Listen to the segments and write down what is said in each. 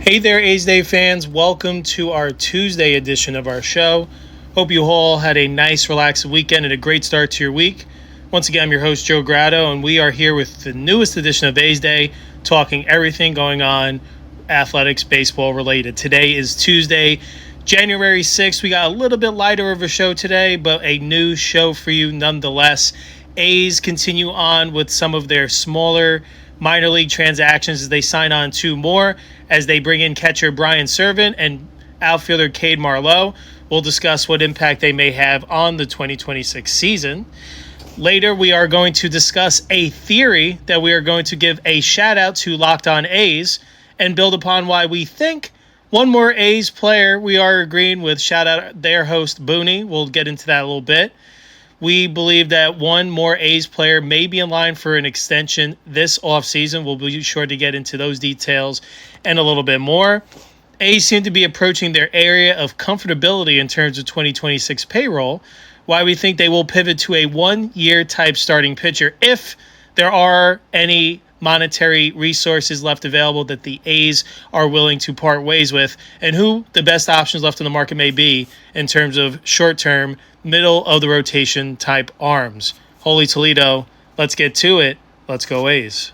Hey there, A's Day fans. Welcome to our Tuesday edition of our show. Hope you all had a nice, relaxing weekend and a great start to your week. Once again, I'm your host, Joe Grado, and we are here with the newest edition of A's Day, talking everything going on athletics, baseball related. Today is Tuesday, January 6th. We got a little bit lighter of a show today, but a new show for you nonetheless. A's continue on with some of their smaller minor league transactions as they sign on two more as they bring in catcher Brian Serven and outfielder Cade Marlowe. We'll discuss what impact they may have on the 2026 season. Later, we are going to discuss a theory that we are going to give a shout out to Locked On A's and build upon why we think one more A's player we are agreeing with. Shout out their host, Booney. We'll get into that a little bit. We believe that one more A's player may be in line for an extension this offseason. We'll be sure to get into those details and a little bit more. A's seem to be approaching their area of comfortability in terms of 2026 payroll, why we think they will pivot to a one-year type starting pitcher if there are any monetary resources left available that the A's are willing to part ways with, and who the best options left in the market may be in terms of short-term, middle-of-the-rotation type arms. Holy Toledo, let's get to it. Let's go A's.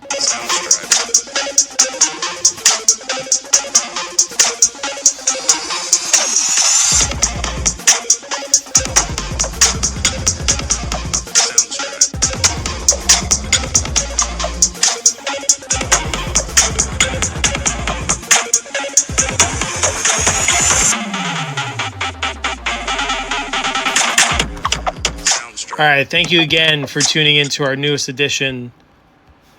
All right, thank you again for tuning in to our newest edition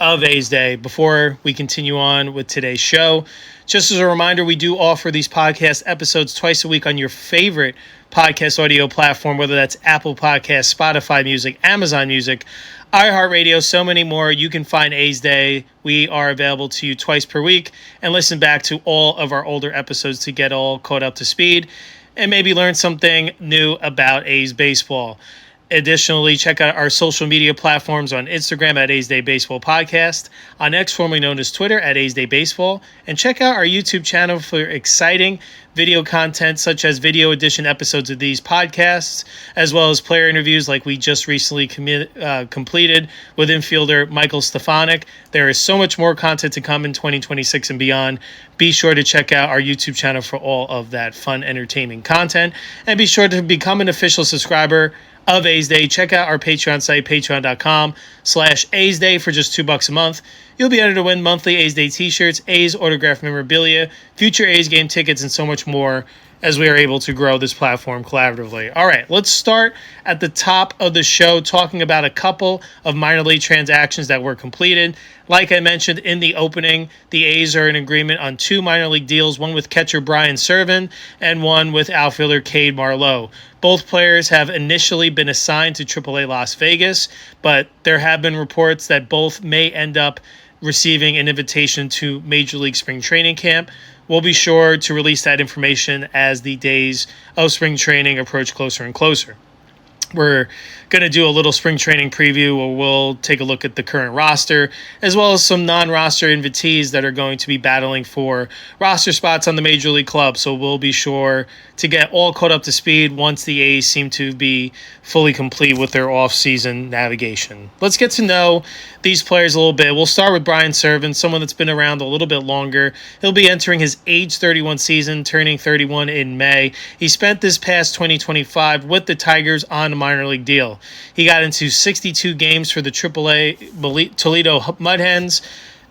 of A's Day. Before we continue on with today's show, just as a reminder, we do offer these podcast episodes twice a week on your favorite podcast audio platform, whether that's Apple Podcasts, Spotify Music, Amazon Music, iHeartRadio, so many more. You can find A's Day. We are available to you twice per week, and listen back to all of our older episodes to get all caught up to speed and maybe learn something new about A's baseball. Additionally, check out our social media platforms on Instagram at A's Day Baseball Podcast, on X, formerly known as Twitter, at A's Day Baseball, and check out our YouTube channel for exciting video content such as video edition episodes of these podcasts, as well as player interviews like we just recently completed with infielder Michael Stefanik. There is so much more content to come in 2026 and beyond. Be sure to check out our YouTube channel for all of that fun, entertaining content, and be sure to become an official subscriber of A's Day. Check out our Patreon site, patreon.com/A's Day for just $2 a month. You'll be entered to win monthly A's Day t-shirts, A's autographed memorabilia, future A's game tickets, and so much more as we are able to grow this platform collaboratively. All right, let's start at the top of the show talking about a couple of minor league transactions that were completed. Like I mentioned in the opening, the A's are in agreement on two minor league deals, one with catcher Brian Serven and one with outfielder Cade Marlowe. Both players have initially been assigned to AAA Las Vegas, but there have been reports that both may end up receiving an invitation to Major League Spring Training Camp. We'll be sure to release that information as the days of spring training approach closer and closer. We're going to do a little spring training preview where we'll take a look at the current roster, as well as some non-roster invitees that are going to be battling for roster spots on the Major League Club. So we'll be sure to get all caught up to speed once the A's seem to be fully complete with their off-season navigation. Let's get to know these players a little bit. We'll start with Brian Serven, someone that's been around a little bit longer. He'll be entering his age 31 season, turning 31 in May. He spent this past 2025 with the Tigers on a minor league deal. He got into 62 games for the AAA Toledo Mud Hens,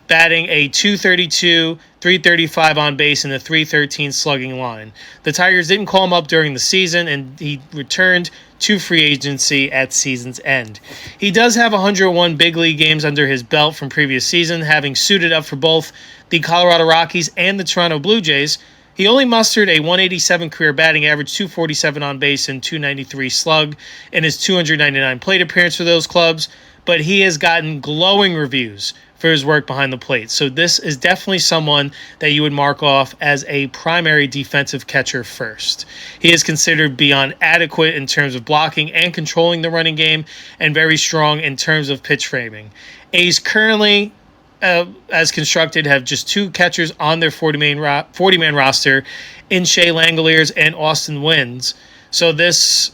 batting a .232, .335 on base, and a .313 slugging line. The Tigers didn't call him up during the season, and he returned to free agency at season's end. He does have 101 big league games under his belt from previous season, having suited up for both the Colorado Rockies and the Toronto Blue Jays. He only mustered a 187 career batting average, 247 on base, and 293 slug in his 299 plate appearance for those clubs, but he has gotten glowing reviews for his work behind the plate. So this is definitely someone that you would mark off as a primary defensive catcher first. He is considered beyond adequate in terms of blocking and controlling the running game, and very strong in terms of pitch framing. A's currently as constructed, have just 2 catchers on their 40-man roster in Shea Langoliers and Austin Wynns. So this,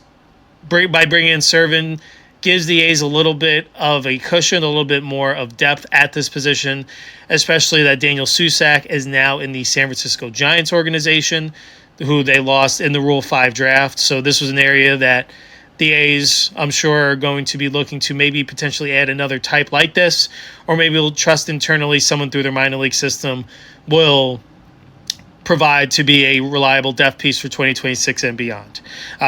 by bringing in Serven, gives the A's a little bit of a cushion, a little bit more of depth at this position, especially that Daniel Susac is now in the San Francisco Giants organization, who they lost in the Rule 5 draft. So this was an area that the A's, I'm sure, are going to be looking to maybe potentially add another type like this, or maybe they'll trust internally someone through their minor league system will provide to be a reliable depth piece for 2026 and beyond.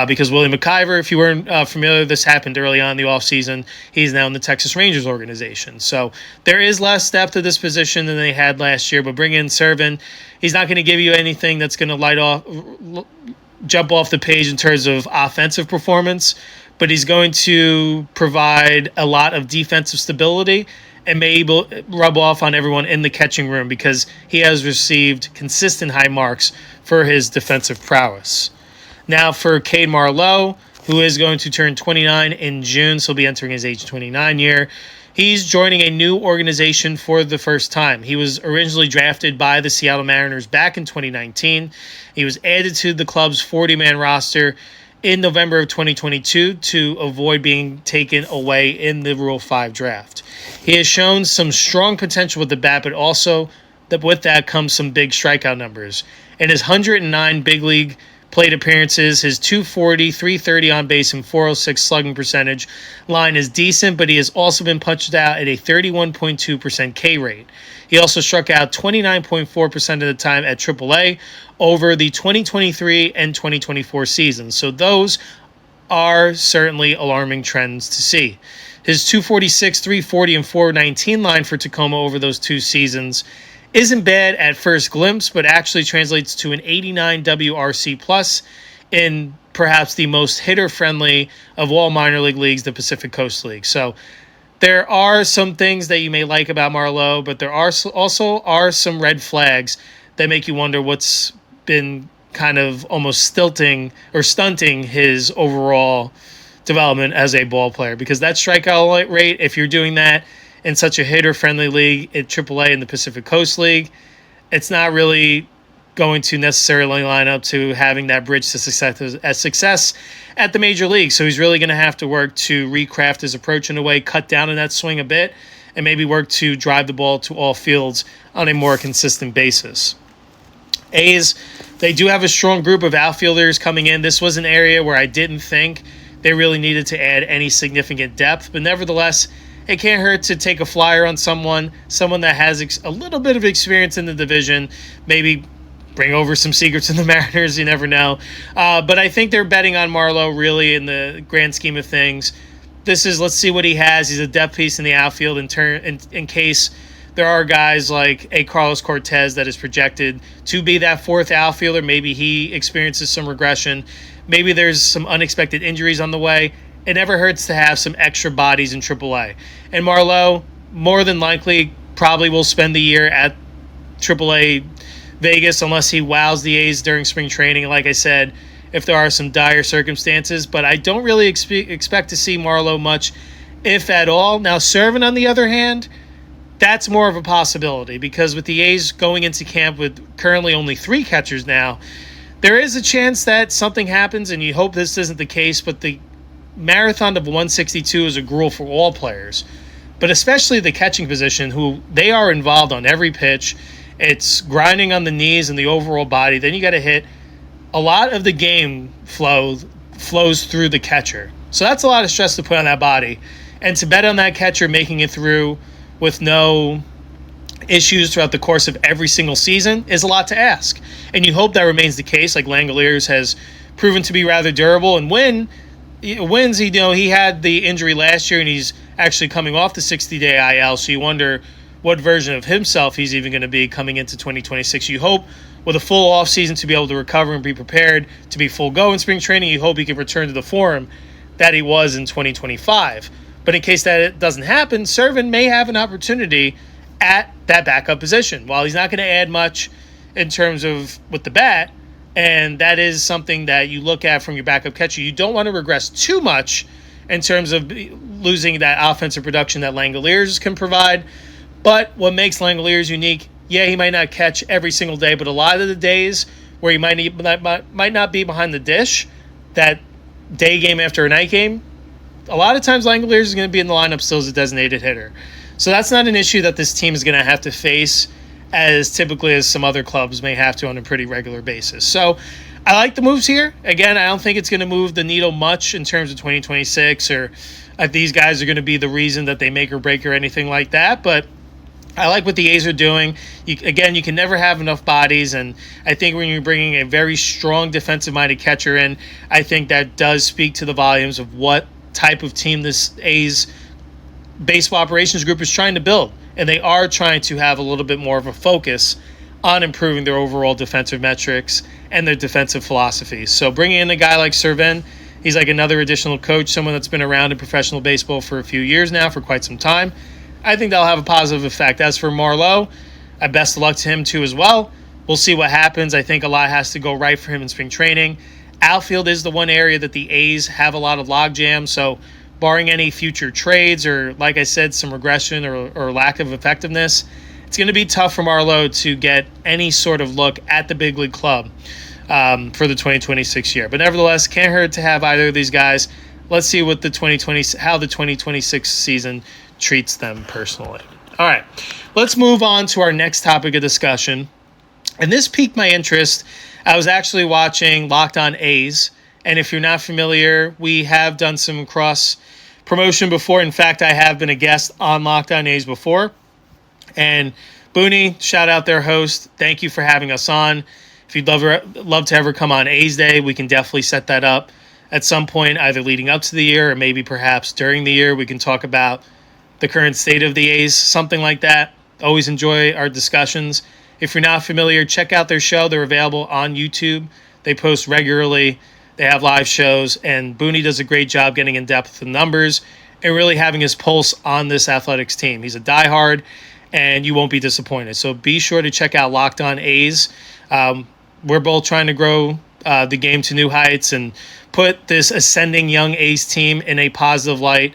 Because William McIver, if you weren't familiar, this happened early on in the offseason. He's now in the Texas Rangers organization. So there is less depth to this position than they had last year, but bring in Serven. He's not going to give you anything that's going to jump off the page in terms of offensive performance, but he's going to provide a lot of defensive stability and may rub off on everyone in the catching room because he has received consistent high marks for his defensive prowess. Now for Cade Marlowe, who is going to turn 29 in June, so he'll be entering his age 29 year. He's joining a new organization for the first time. He was originally drafted by the Seattle Mariners back in 2019. He was added to the club's 40-man roster in November of 2022 to avoid being taken away in the Rule 5 draft. He has shown some strong potential with the bat, but also with that comes some big strikeout numbers. In his 109 big league plate appearances, his 240, 330 on base, and 406 slugging percentage line is decent, but he has also been punched out at a 31.2% K rate. He also struck out 29.4% of the time at AAA over the 2023 and 2024 seasons. So those are certainly alarming trends to see. His 246, 340, and 419 line for Tacoma over those 2 seasons isn't bad at first glimpse, but actually translates to an 89 WRC plus in perhaps the most hitter-friendly of all minor league leagues, the Pacific Coast League. So there are some things that you may like about Marlowe, but there are also some red flags that make you wonder what's been kind of almost stunting his overall development as a ball player. Because that strikeout rate, if you're doing that in such a hitter-friendly league at AAA in the Pacific Coast League, it's not really going to necessarily line up to having that bridge to success at the major league. So he's really going to have to work to recraft his approach in a way, cut down on that swing a bit, and maybe work to drive the ball to all fields on a more consistent basis. A's, they do have a strong group of outfielders coming in. This was an area where I didn't think they really needed to add any significant depth, but nevertheless, it can't hurt to take a flyer on someone that has a little bit of experience in the division, maybe bring over some secrets in the Mariners, you never know. But I think they're betting on Marlowe really in the grand scheme of things. Let's see what he has. He's a depth piece in the outfield in case there are guys like a Carlos Cortez that is projected to be that 4th outfielder. Maybe he experiences some regression. Maybe there's some unexpected injuries on the way. It never hurts to have some extra bodies in AAA. And Marlowe, more than likely, probably will spend the year at AAA Vegas unless he wows the A's during spring training, like I said, if there are some dire circumstances. But I don't really expect to see Marlowe much, if at all. Now, Serven, on the other hand, that's more of a possibility because with the A's going into camp with currently only 3 catchers now, there is a chance that something happens, and you hope this isn't the case, but the marathon of 162 is a gruel for all players, but especially the catching position, who they are involved on every pitch. It's grinding on the knees and the overall body. Then you got to hit. A lot of the game flows through the catcher. So that's a lot of stress to put on that body. And to bet on that catcher making it through with no issues throughout the course of every single season is a lot to ask. And you hope that remains the case, like Langoliers has proven to be rather durable. And Wins, he had the injury last year, and he's actually coming off the 60-day IL, so you wonder what version of himself he's even going to be coming into 2026. You hope with a full offseason to be able to recover and be prepared to be full go in spring training. You hope he can return to the form that he was in 2025. But in case that doesn't happen, Serven may have an opportunity at that backup position. While he's not going to add much in terms of with the bat, and that is something that you look at from your backup catcher. You don't want to regress too much in terms of losing that offensive production that Langoliers can provide. But what makes Langoliers unique, yeah, he might not catch every single day, but a lot of the days where he might not be behind the dish, that day game after a night game, a lot of times Langoliers is going to be in the lineup still as a designated hitter. So that's not an issue that this team is going to have to face as typically as some other clubs may have to on a pretty regular basis. So I like the moves here. Again, I don't think it's going to move the needle much in terms of 2026 or these guys are going to be the reason that they make or break or anything like that. But I like what the A's are doing. You can never have enough bodies, and I think when you're bringing a very strong defensive-minded catcher in, I think that does speak to the volumes of what type of team this A's baseball operations group is trying to build. And they are trying to have a little bit more of a focus on improving their overall defensive metrics and their defensive philosophies. So bringing in a guy like Serven, he's like another additional coach, someone that's been around in professional baseball for a few years now, for quite some time. I think that'll have a positive effect. As for Marlowe, best of luck to him too as well. We'll see what happens. I think a lot has to go right for him in spring training. Outfield is the one area that the A's have a lot of logjam, so barring any future trades or, like I said, some regression or lack of effectiveness, it's going to be tough for Marlowe to get any sort of look at the big league club for the 2026 year. But nevertheless, can't hurt to have either of these guys. Let's see what how the 2026 season treats them personally. All right, let's move on to our next topic of discussion. And this piqued my interest. I was actually watching Locked On A's. And if you're not familiar, we have done some cross promotion before. In fact, I have been a guest on Locked On A's before. And Booney, shout out their host. Thank you for having us on. If you'd love to ever come on A's Day, we can definitely set that up at some point, either leading up to the year or maybe perhaps during the year. We can talk about the current state of the A's, something like that. Always enjoy our discussions. If you're not familiar, check out their show. They're available on YouTube. They post regularly. They have live shows, and Booney does a great job getting in depth with the numbers and really having his pulse on this athletics team. He's a diehard, and you won't be disappointed. So be sure to check out Locked On A's. We're both trying to grow the game to new heights and put this ascending young A's team in a positive light,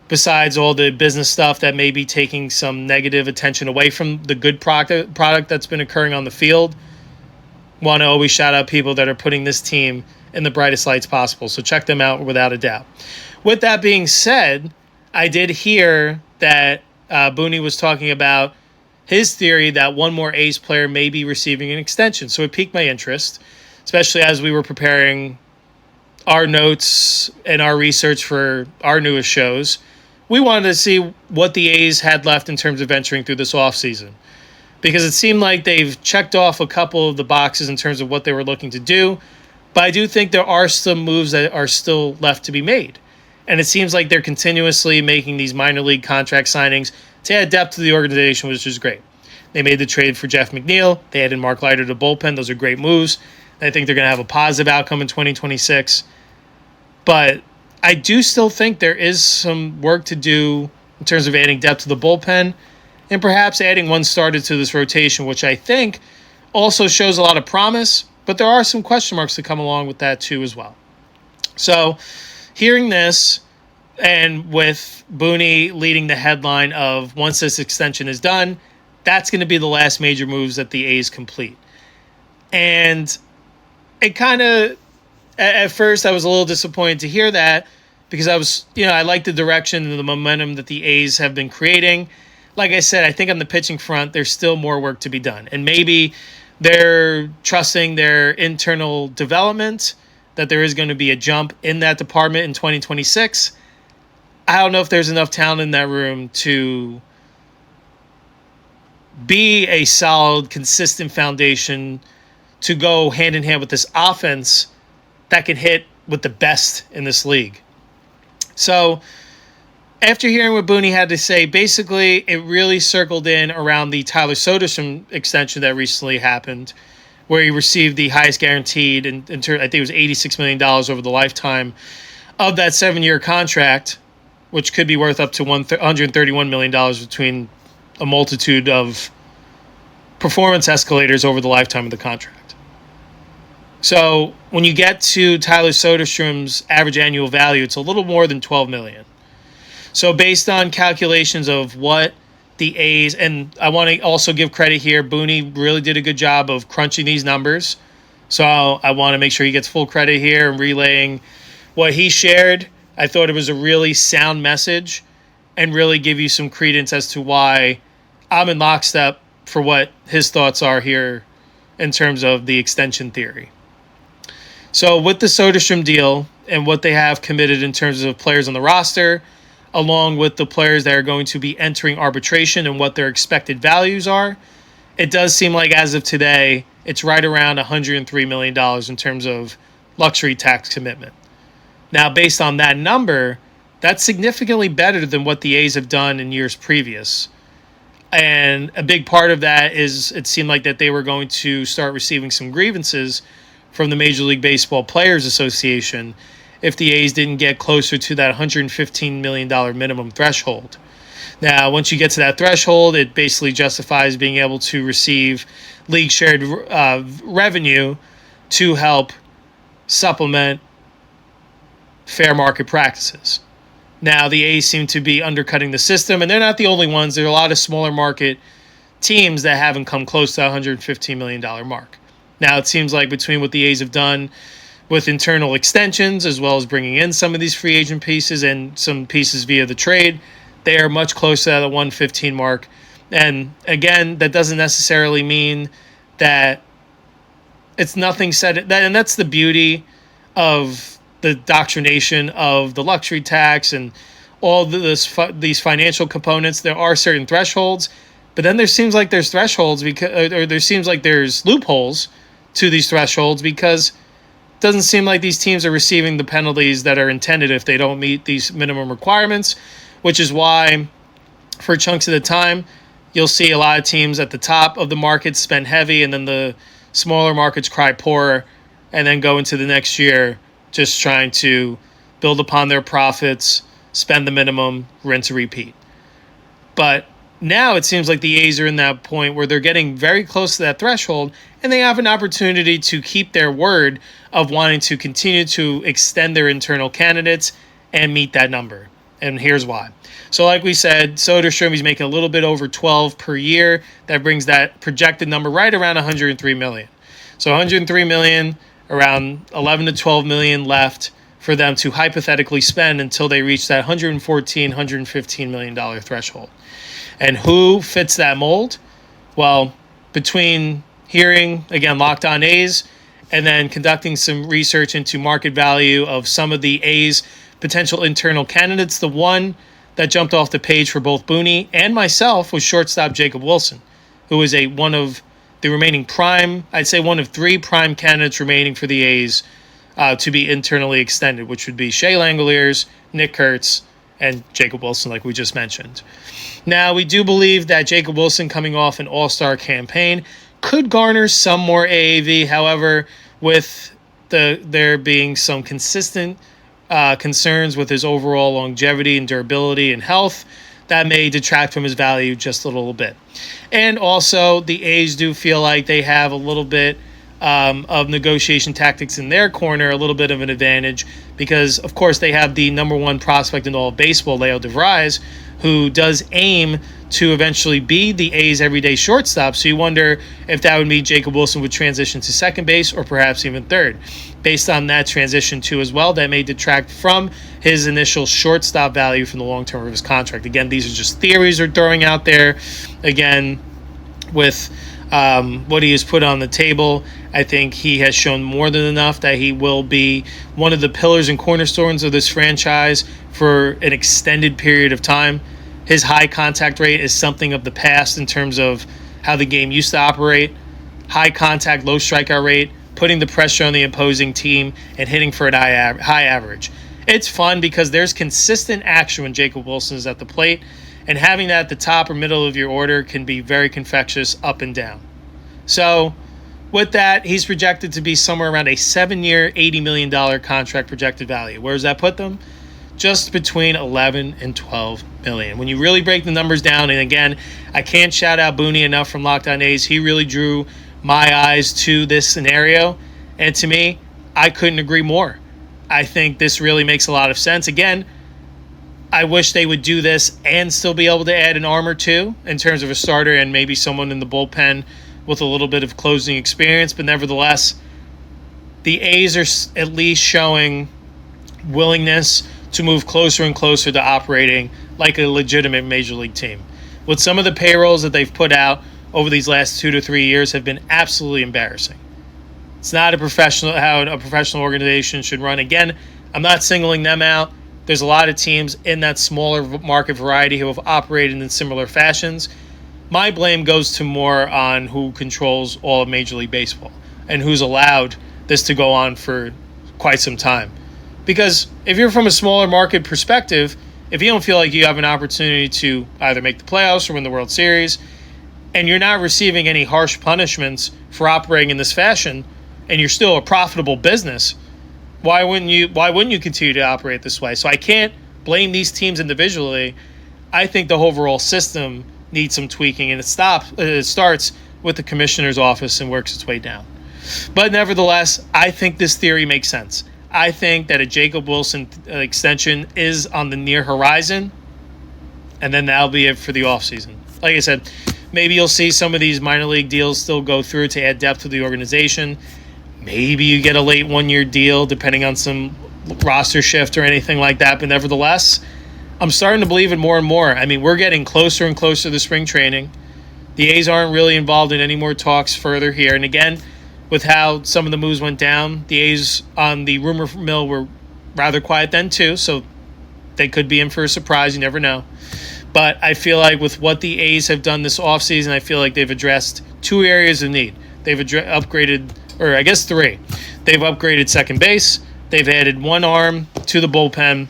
besides all the business stuff that may be taking some negative attention away from the good product that's been occurring on the field. Want to always shout out people that are putting this team in the brightest lights possible. So check them out without a doubt. With that being said, I did hear that Booney was talking about his theory that one more A's player may be receiving an extension. So it piqued my interest, especially as we were preparing our notes and our research for our newest shows. We wanted to see what the A's had left in terms of venturing through this offseason, because it seemed like they've checked off a couple of the boxes in terms of what they were looking to do. But I do think there are some moves that are still left to be made. And it seems like they're continuously making these minor league contract signings to add depth to the organization, which is great. They made the trade for Jeff McNeil. They added Mark Leiter to bullpen. Those are great moves. I think they're going to have a positive outcome in 2026. But I do still think there is some work to do in terms of adding depth to the bullpen and perhaps adding one starter to this rotation, which I think also shows a lot of promise. But there are some question marks to come along with that too as well. So hearing this, and with Booney leading the headline of once this extension is done, that's going to be the last major moves that the A's complete. And it kind of, at first I was a little disappointed to hear that, because I like the direction and the momentum that the A's have been creating. Like I said, I think on the pitching front, there's still more work to be done. And maybe they're trusting their internal development, that there is going to be a jump in that department in 2026. I don't know if there's enough talent in that room to be a solid, consistent foundation to go hand in hand with this offense that can hit with the best in this league. So after hearing what Booney had to say, basically it really circled in around the Tyler Soderstrom extension that recently happened, where he received the highest guaranteed, I think it was $86 million over the lifetime of that 7-year contract, which could be worth up to $131 million between a multitude of performance escalators over the lifetime of the contract. So when you get to Tyler Soderstrom's average annual value, it's a little more than $12 million. So based on calculations of what the A's, and I want to also give credit here. Booney really did a good job of crunching these numbers. So I want to make sure he gets full credit here and relaying what he shared. I thought it was a really sound message and really give you some credence as to why I'm in lockstep for what his thoughts are here in terms of the extension theory. So with the Soderstrom deal and what they have committed in terms of players on the roster, along with the players that are going to be entering arbitration and what their expected values are, it does seem like as of today, it's right around $103 million in terms of luxury tax commitment. Now, based on that number, that's significantly better than what the A's have done in years previous. And a big part of that is it seemed like that they were going to start receiving some grievances from the Major League Baseball Players Association if the A's didn't get closer to that $115 million minimum threshold. Now, once you get to that threshold, it basically justifies being able to receive league shared revenue to help supplement fair market practices. Now, the A's seem to be undercutting the system, and they're not the only ones. There are a lot of smaller market teams that haven't come close to $115 million mark. Now, it seems like between what the A's have done with internal extensions, as well as bringing in some of these free agent pieces and some pieces via the trade, they are much closer to the 115 mark. And again, that doesn't necessarily mean that it's nothing said. And that's the beauty of the doctrination of the luxury tax and all these financial components. There are certain thresholds, but then there seems like there's thresholds or there seems like there's loopholes to these thresholds, because it doesn't seem like these teams are receiving the penalties that are intended if they don't meet these minimum requirements, which is why for chunks of the time, you'll see a lot of teams at the top of the market spend heavy, and then the smaller markets cry poor, and then go into the next year just trying to build upon their profits, spend the minimum, rinse and repeat. But now it seems like the A's are in that point where they're getting very close to that threshold, and they have an opportunity to keep their word of wanting to continue to extend their internal candidates and meet that number. And here's why. So like we said, Soderstrom, he's making a little bit over 12 per year. That brings that projected number right around 103 million. So 103 million, around 11 to 12 million left for them to hypothetically spend until they reach that 114, 115 million dollar threshold. And who fits that mold? Well, between hearing, again, Locked On A's, and then conducting some research into market value of some of the A's potential internal candidates, the one that jumped off the page for both Booney and myself was shortstop Jacob Wilson, who is one of the remaining prime, I'd say one of three prime candidates remaining for the A's to be internally extended, which would be Shea Langoliers, Nick Kurtz, and Jacob Wilson, like we just mentioned. Now, we do believe that Jacob Wilson, coming off an all-star campaign, could garner some more AAV. However, with there being some consistent concerns with his overall longevity and durability and health, that may detract from his value just a little bit. And also, the A's do feel like they have a little bit of negotiation tactics in their corner, a little bit of an advantage, because, of course, they have the number one prospect in all of baseball, Leo DeVries, who does aim to eventually be the A's everyday shortstop. So you wonder if that would mean Jacob Wilson would transition to second base or perhaps even third. Based on that transition too as well, that may detract from his initial shortstop value from the long term of his contract. Again, these are just theories they're throwing out there. Again, with what he has put on the table, I think he has shown more than enough that he will be one of the pillars and cornerstones of this franchise for an extended period of time. His high contact rate is something of the past in terms of how the game used to operate. High contact, low strikeout rate, putting the pressure on the opposing team and hitting for a high average. It's fun because there's consistent action when Jacob Wilson is at the plate, and having that at the top or middle of your order can be very confectious up and down. So with that, he's projected to be somewhere around a 7-year, $80 million contract projected value. Where does that put them? Just between 11 and 12 million. When you really break the numbers down, and again, I can't shout out Booney enough from Locked On A's. He really drew my eyes to this scenario, and to me, I couldn't agree more. I think this really makes a lot of sense. Again, I wish they would do this and still be able to add an arm or two in terms of a starter and maybe someone in the bullpen with a little bit of closing experience. But nevertheless, the A's are at least showing willingness to move closer and closer to operating like a legitimate major league team. With some of the payrolls that they've put out over these last 2 to 3 years have been absolutely embarrassing. It's not how a professional organization should run. Again, I'm not singling them out. There's a lot of teams in that smaller market variety who have operated in similar fashions. My blame goes to more on who controls all of Major League Baseball and who's allowed this to go on for quite some time. Because if you're from a smaller market perspective, if you don't feel like you have an opportunity to either make the playoffs or win the World Series, and you're not receiving any harsh punishments for operating in this fashion, and you're still a profitable business, why wouldn't you continue to operate this way? So I can't blame these teams individually. I think the overall system needs some tweaking, and it starts with the commissioner's office and works its way down. But nevertheless, I think this theory makes sense. I think that a Jacob Wilson extension is on the near horizon, and then that'll be it for the offseason. Like I said, maybe you'll see some of these minor league deals still go through to add depth to the organization. Maybe you get a late one-year deal depending on some roster shift or anything like that. But nevertheless, I'm starting to believe it more and more. I mean, we're getting closer and closer to spring training. The A's aren't really involved in any more talks further here. And again, with how some of the moves went down, the A's on the rumor mill were rather quiet then too. So they could be in for a surprise. You never know. But I feel like with what the A's have done this offseason, I feel like they've addressed 2 areas of need. They've upgraded, or I guess 3. They've upgraded second base. They've added 1 arm to the bullpen,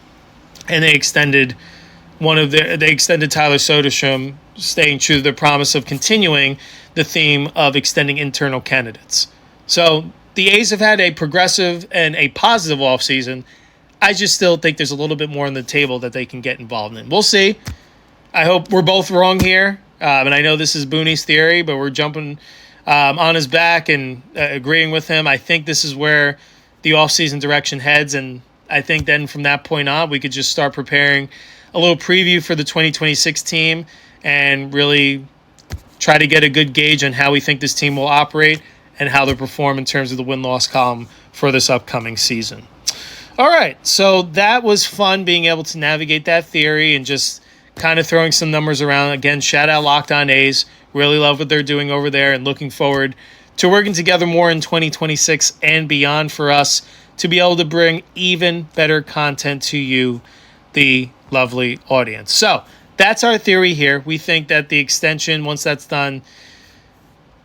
and they extended Tyler Soderstrom, staying true to their promise of continuing the theme of extending internal candidates. So the A's have had a progressive and a positive offseason. I just still think there's a little bit more on the table that they can get involved in. We'll see. I hope we're both wrong here. And I know this is Booney's theory, but we're jumping on his back and agreeing with him. I think this is where the offseason direction heads. And I think then from that point on, we could just start preparing a little preview for the 2026 team and really try to get a good gauge on how we think this team will operate and how they'll perform in terms of the win-loss column for this upcoming season. All right, so that was fun being able to navigate that theory and just kind of throwing some numbers around. Again, shout out Locked On A's. Really love what they're doing over there and looking forward to working together more in 2026 and beyond for us to be able to bring even better content to you, the lovely audience. So that's our theory here. We think that the extension, once that's done,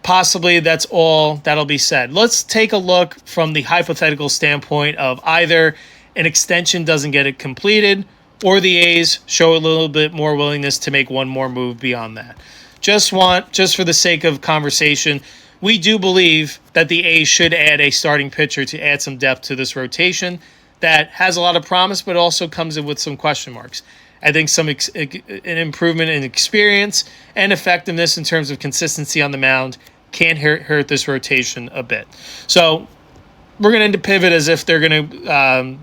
possibly that's all that'll be said. Let's take a look from the hypothetical standpoint of either an extension doesn't get it completed or the A's show a little bit more willingness to make one more move beyond that. Just for the sake of conversation, we do believe that the A's should add a starting pitcher to add some depth to this rotation that has a lot of promise but also comes in with some question marks. I think an improvement in experience and effectiveness in terms of consistency on the mound can hurt this rotation a bit. So we're going to pivot as if they're going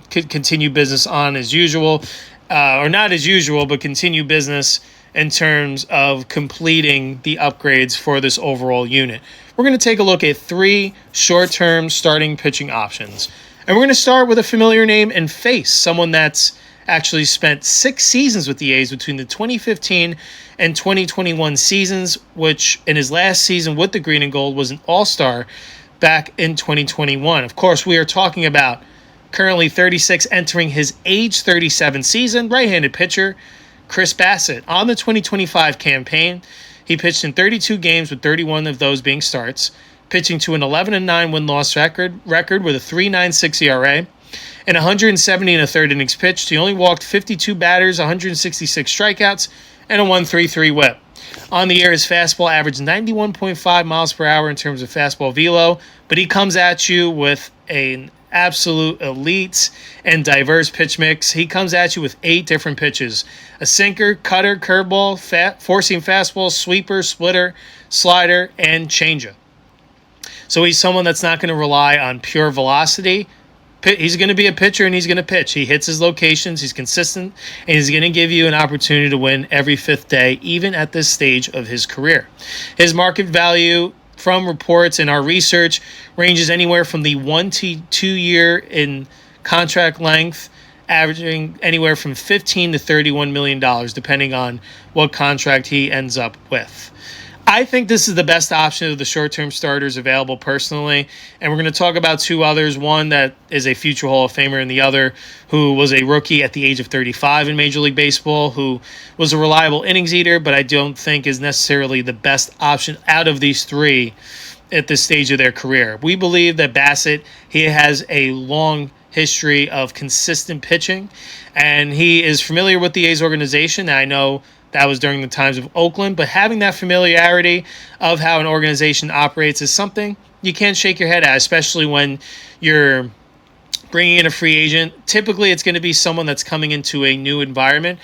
to continue business on as usual, or not as usual, but continue business in terms of completing the upgrades for this overall unit. We're going to take a look at 3 short-term starting pitching options. And we're going to start with a familiar name and face, someone that's actually spent 6 seasons with the A's between the 2015 and 2021 seasons, which in his last season with the Green and Gold was an all-star back in 2021. Of course, we are talking about currently 36, entering his age 37 season, right-handed pitcher Chris Bassett. On the 2025 campaign, he pitched in 32 games with 31 of those being starts, pitching to an 11-9 win-loss record with a 3.96 ERA. In 170 and a third innings pitched, he only walked 52 batters, 166 strikeouts, and a 1.33 whip. On the year, his fastball averaged 91.5 miles per hour in terms of fastball velo, but he comes at you with an absolute elite and diverse pitch mix. He comes at you with 8 different pitches: a sinker, cutter, curveball, four-seam fastball, sweeper, splitter, slider, and changeup. So he's someone that's not going to rely on pure velocity, He's going to be a pitcher, and he's going to pitch. He hits his locations. He's consistent, and he's going to give you an opportunity to win every fifth day, even at this stage of his career. His market value from reports and our research ranges anywhere from the 1 to 2 year in contract length, averaging anywhere from $15 to $31 million, depending on what contract he ends up with. I think this is the best option of the short-term starters available personally, and we're going to talk about two others, one that is a future Hall of Famer and the other who was a rookie at the age of 35 in Major League Baseball, who was a reliable innings eater, but I don't think is necessarily the best option out of these three at this stage of their career. We believe that Bassitt, he has a long history of consistent pitching, and he is familiar with the A's organization. I know that was during the times of Oakland, but having that familiarity of how an organization operates is something you can't shake your head at, especially when you're bringing in a free agent. Typically, it's going to be someone that's coming into a new environment,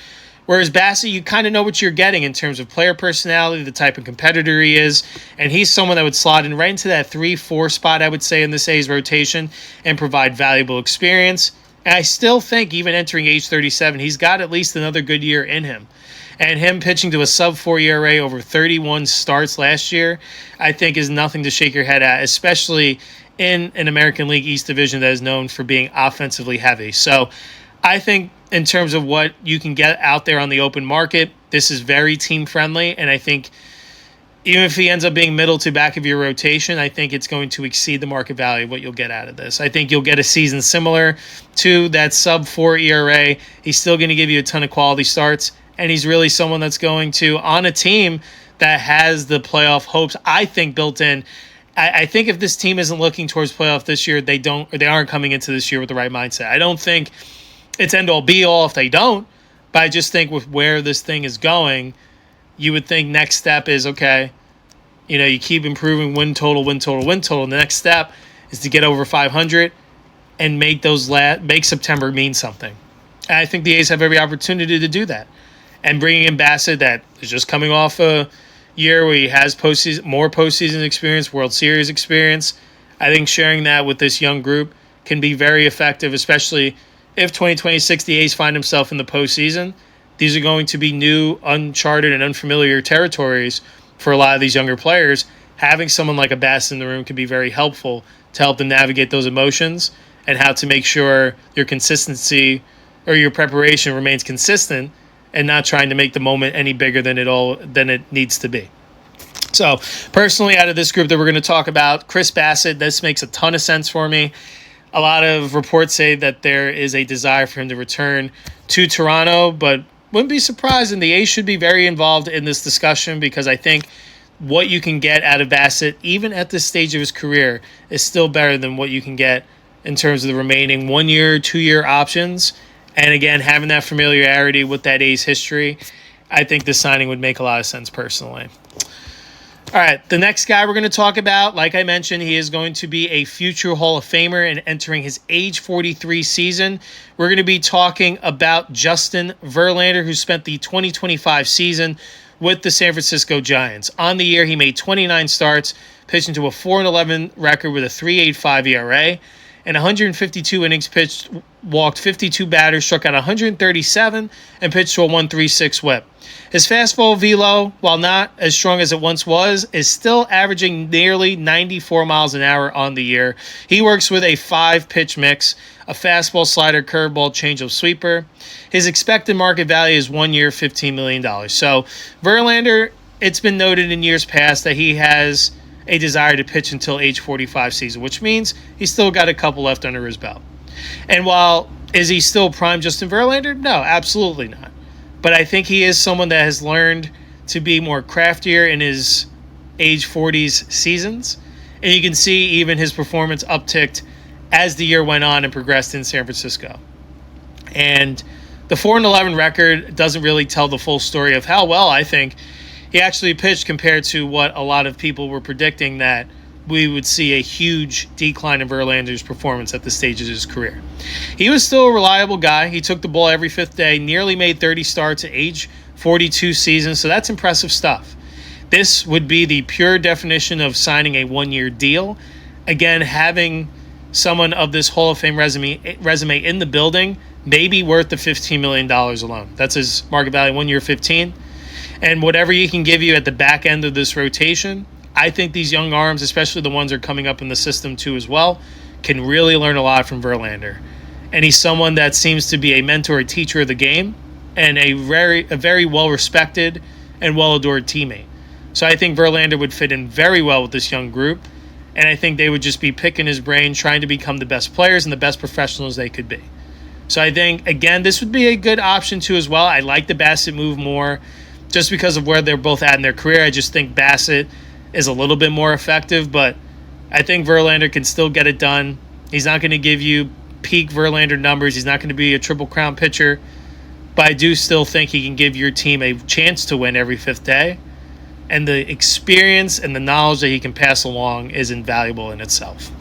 whereas Bassitt, you kind of know what you're getting in terms of player personality, the type of competitor he is, and he's someone that would slot in right into that 3-4 spot, I would say, in this A's rotation and provide valuable experience. And I still think, even entering age 37, he's got at least another good year in him. And him pitching to a sub-4 ERA over 31 starts last year, I think is nothing to shake your head at, especially in an American League East division that is known for being offensively heavy. So I think in terms of what you can get out there on the open market, this is very team-friendly. And I think even if he ends up being middle to back of your rotation, I think it's going to exceed the market value of what you'll get out of this. I think you'll get a season similar to that sub-4 ERA. He's still going to give you a ton of quality starts. And he's really someone that's going to, on a team that has the playoff hopes, I think, built in. I think if this team isn't looking towards playoff this year, they aren't coming into this year with the right mindset. I don't think it's end-all, be-all if they don't, but I just think with where this thing is going, you would think next step is, okay, you keep improving win total. The next step is to get over 500 and make September mean something. And I think the A's have every opportunity to do that. And bringing in Bassitt, that is just coming off a year where he has more postseason experience, World Series experience, I think sharing that with this young group can be very effective, especially if 2026 the A's find himself in the postseason. These are going to be new, uncharted, and unfamiliar territories for a lot of these younger players. Having someone like a Bassitt in the room can be very helpful to help them navigate those emotions and how to make sure your consistency or your preparation remains consistent and not trying to make the moment any bigger than it needs to be. So, personally, out of this group that we're going to talk about, Chris Bassitt, this makes a ton of sense for me. A lot of reports say that there is a desire for him to return to Toronto, but wouldn't be surprised, and the A's should be very involved in this discussion because I think what you can get out of Bassitt, even at this stage of his career, is still better than what you can get in terms of the remaining 1 year, 2 year options. And again, having that familiarity with that A's history, I think this signing would make a lot of sense personally. All right, the next guy we're going to talk about, like I mentioned, he is going to be a future Hall of Famer and entering his age 43 season. We're going to be talking about Justin Verlander, who spent the 2025 season with the San Francisco Giants. On the year, he made 29 starts, pitching to a 4-11 record with a 3.85 ERA. And 152 innings pitched, walked 52 batters, struck out 137, and pitched to a 1.36 whip. His fastball velo, while not as strong as it once was, is still averaging nearly 94 miles an hour on the year. He works with a 5-pitch mix, a fastball, slider, curveball, changeup, sweeper. His expected market value is 1 year, $15 million. So Verlander, it's been noted in years past that he has a desire to pitch until age 45 season, which means he's still got a couple left under his belt. And while, is he still prime Justin Verlander? No, absolutely not. But I think he is someone that has learned to be more craftier in his age 40s seasons. And you can see even his performance upticked as the year went on and progressed in San Francisco. And the 4-11 record doesn't really tell the full story of how well I think he actually pitched compared to what a lot of people were predicting, that we would see a huge decline in Verlander's performance at this stage of his career. He was still a reliable guy. He took the ball every fifth day, nearly made 30 starts at age 42 season, so that's impressive stuff. This would be the pure definition of signing a 1-year deal. Again, having someone of this Hall of Fame resume in the building may be worth the $15 million alone. That's his market value, 1 year, 15. And whatever he can give you at the back end of this rotation, I think these young arms, especially the ones that are coming up in the system too as well, can really learn a lot from Verlander. And he's someone that seems to be a mentor, a teacher of the game, and a very well-respected and well-adored teammate. So I think Verlander would fit in very well with this young group, and I think they would just be picking his brain, trying to become the best players and the best professionals they could be. So I think, again, this would be a good option too as well. I like the Bassett move more just because of where they're both at in their career. I just think Bassett is a little bit more effective, but I think Verlander can still get it done. He's not going to give you peak Verlander numbers. He's not going to be a Triple Crown pitcher, but I do still think he can give your team a chance to win every fifth day, and the experience and the knowledge that he can pass along is invaluable in itself.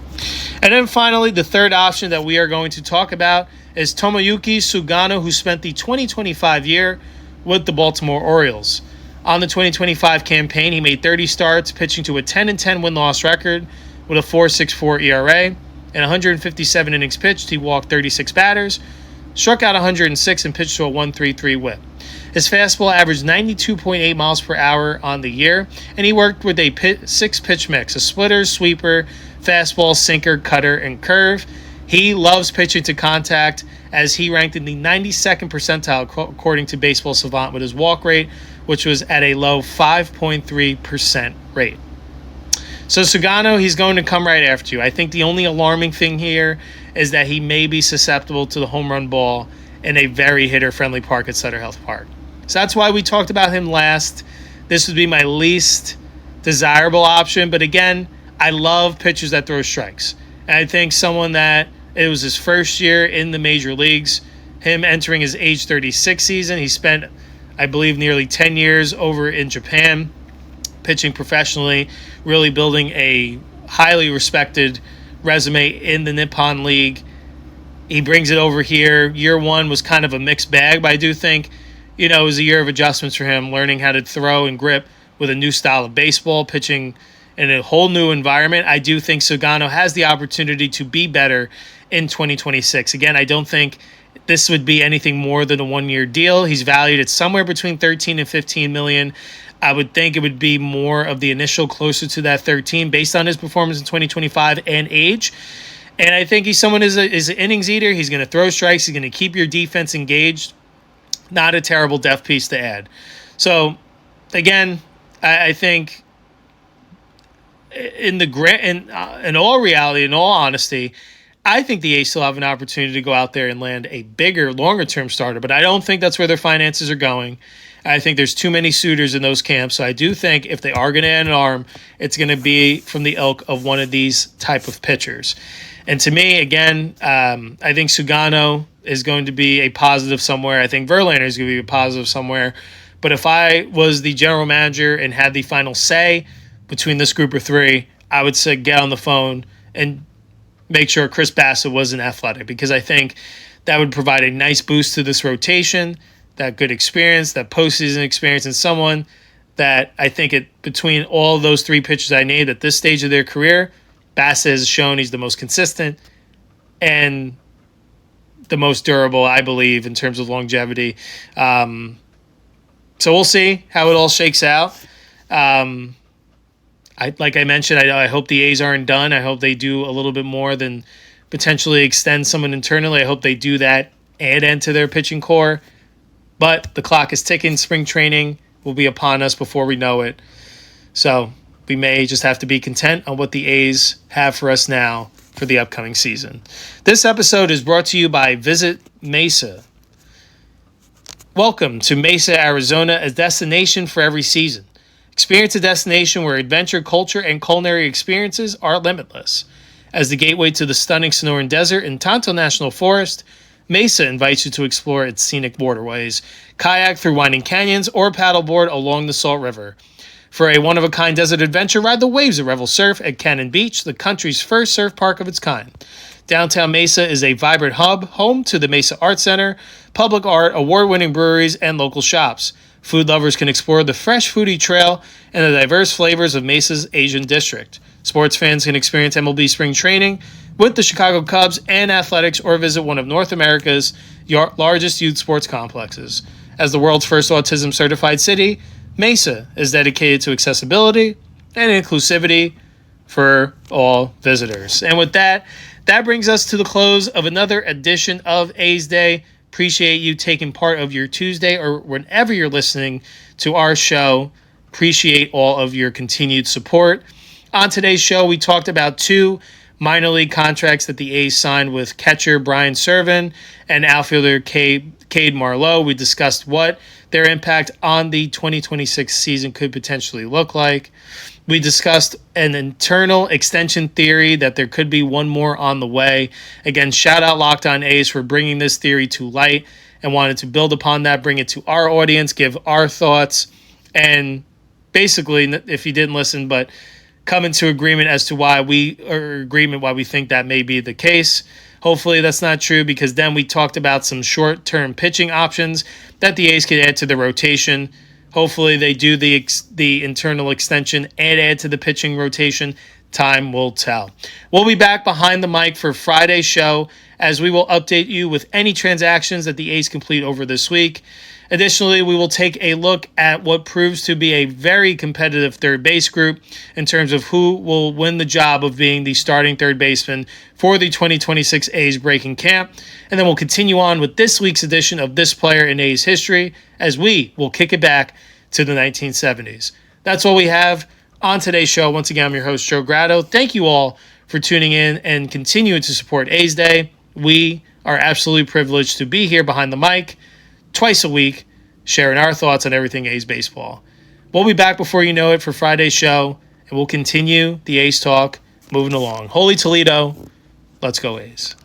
And then finally, the third option that we are going to talk about is Tomoyuki Sugano, who spent the 2025 year with the Baltimore Orioles. On the 2025 campaign, he made 30 starts, pitching to a 10-10 win-loss record with a 4.64 ERA. In 157 innings pitched, he walked 36 batters, struck out 106, and pitched to a 1.33 whip. His fastball averaged 92.8 miles per hour on the year, and he worked with a 6-pitch mix, a splitter, sweeper, fastball, sinker, cutter, and curve. He loves pitching to contact, as he ranked in the 92nd percentile according to Baseball Savant with his walk rate, which was at a low 5.3% rate. So Sugano, he's going to come right after you. I think the only alarming thing here is that he may be susceptible to the home run ball in a very hitter-friendly park at Sutter Health Park. So that's why we talked about him last. This would be my least desirable option. But again, I love pitchers that throw strikes. And I think someone that it was his first year in the major leagues, him entering his age 36 season. He spent, I believe, nearly 10 years over in Japan, pitching professionally, really building a highly respected resume in the Nippon League. He brings it over here. Year one was kind of a mixed bag, but I do think, it was a year of adjustments for him, learning how to throw and grip with a new style of baseball, pitching in a whole new environment. I do think Sugano has the opportunity to be better in 2026. Again, I don't think this would be anything more than a 1-year deal. He's valued at somewhere between 13 and 15 million. I would think it would be more of the initial, closer to that 13, based on his performance in 2025 and age. And I think he's someone is an innings eater. He's going to throw strikes. He's going to keep your defense engaged. Not a terrible depth piece to add. So, again, I think in all reality, in all honesty, I think the A's still have an opportunity to go out there and land a bigger, longer-term starter, but I don't think that's where their finances are going. I think there's too many suitors in those camps, so I do think if they are going to add an arm, it's going to be from the ilk of one of these type of pitchers. And to me, again, I think Sugano is going to be a positive somewhere. I think Verlander is going to be a positive somewhere. But if I was the general manager and had the final say between this group of three, I would say get on the phone and make sure Chris Bassett wasn't athletic, because I think that would provide a nice boost to this rotation, that good experience, that postseason experience, and someone that I think between all those three pitchers I named at this stage of their career, Bassett has shown he's the most consistent and the most durable, I believe, in terms of longevity. So we'll see how it all shakes out. Like I mentioned, I hope the A's aren't done. I hope they do a little bit more than potentially extend someone internally. I hope they do that, add into their pitching core. But the clock is ticking. Spring training will be upon us before we know it. So we may just have to be content on what the A's have for us now for the upcoming season. This episode is brought to you by Visit Mesa. Welcome to Mesa, Arizona, a destination for every season. Experience a destination where adventure, culture, and culinary experiences are limitless. As the gateway to the stunning Sonoran Desert and Tonto National Forest, Mesa invites you to explore its scenic waterways, kayak through winding canyons, or paddleboard along the Salt River. For a one-of-a-kind desert adventure, ride the waves of Revel Surf at Cannon Beach, the country's first surf park of its kind. Downtown Mesa is a vibrant hub, home to the Mesa Art Center, public art, award-winning breweries, and local shops. Food lovers can explore the fresh foodie trail and the diverse flavors of Mesa's Asian district. Sports fans can experience MLB spring training, with the Chicago Cubs and Athletics, or visit one of North America's largest youth sports complexes. As the world's first autism-certified city, Mesa is dedicated to accessibility and inclusivity for all visitors. And with that, that brings us to the close of another edition of A's Day. Appreciate you taking part of your Tuesday or whenever you're listening to our show. Appreciate all of your continued support. On today's show, we talked about 2 minor league contracts that the A's signed with catcher Brian Serven and outfielder Cade Marlowe. We discussed what their impact on the 2026 season could potentially look like. We discussed an internal extension theory that there could be one more on the way. Again, shout out Locked On A's for bringing this theory to light and wanted to build upon that, bring it to our audience, give our thoughts, and basically, if you didn't listen, but come into agreement as to why we think that may be the case. Hopefully that's not true, because then we talked about some short-term pitching options that the A's could add to the rotation. Hopefully they do the internal extension and add to the pitching rotation. Time will tell. We'll be back behind the mic for Friday's show, as we will update you with any transactions that the A's complete over this week. Additionally, we will take a look at what proves to be a very competitive third base group in terms of who will win the job of being the starting third baseman for the 2026 A's breaking camp. And then we'll continue on with this week's edition of This Player in A's History, as we will kick it back to the 1970s. That's all we have on today's show. Once again, I'm your host, Joe Grado. Thank you all for tuning in and continuing to support A's Day. We are absolutely privileged to be here behind the mic twice a week, sharing our thoughts on everything A's baseball. We'll be back before you know it for Friday's show, and we'll continue the A's talk moving along. Holy Toledo, let's go A's.